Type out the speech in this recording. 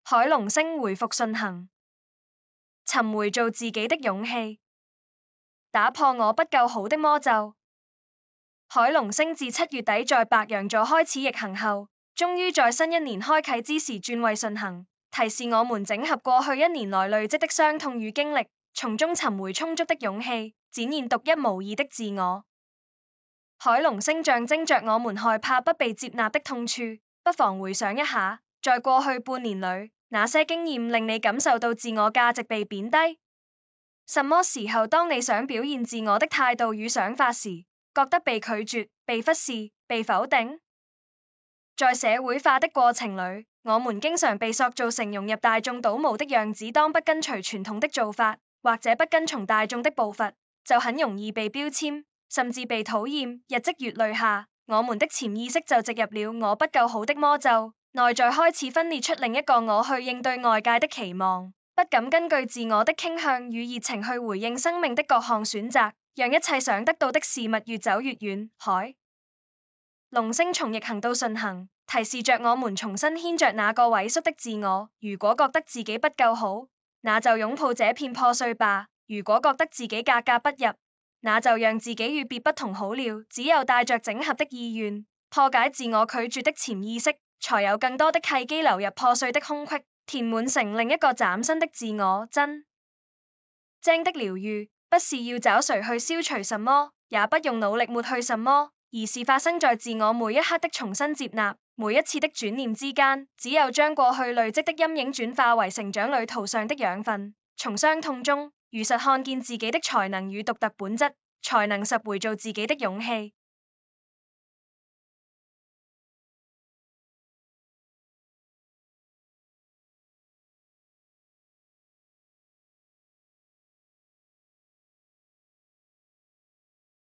海龍星回復順行，尋回做自己的勇氣，打破我不夠好的魔咒。海龍星自7月底在白羊座開始逆行後，終於在新一年開啟之時轉為順行，提示我們整合過去一年來累積的傷痛與經歷，從中尋回充足的勇氣，展現獨一無二的自我。海龍星象徵着我們害怕不被接納的痛處，不妨回想一下，在過去半年裡，哪些經驗令你感受到自我價值被貶低？什麼時候當你想表現自我的態度與想法時，覺得被拒絕、被忽視、被否定？在社會化的過程裡，我們經常被塑造成融入大眾倒模的樣子，當不跟隨傳統的做法，或者不跟從大眾的步伐，就很容易被標籤，甚至被討厭。日積月累下，我們的潛意識就植入了我不夠好的魔咒，內在開始分裂出另一個我去應對外界的期望，不敢根據自我的傾向與熱情去回應生命的各項選擇，讓一切想得到的事物越走越遠。海龍星從逆行到順行，提示着我們重新牽着那個萎縮的自我。如果覺得自己不夠好，那就擁抱這片破碎吧；如果覺得自己格格不入，那就讓自己與別不同好了。只有帶着整合的意願，破解自我拒絕的潛意識，才有更多的契機流入破碎的空隙，填滿成另一個嶄新的自我。真正的療癒，不是要找誰去消除什麼，也不用努力抹去什麼，而是發生在自我每一刻的重新接納。每一次的轉念之間，只有將過去累積的陰影轉化為成長旅途上的養分，從傷痛中如實看見自己的才能與獨特本質，才能拾回做自己的勇氣。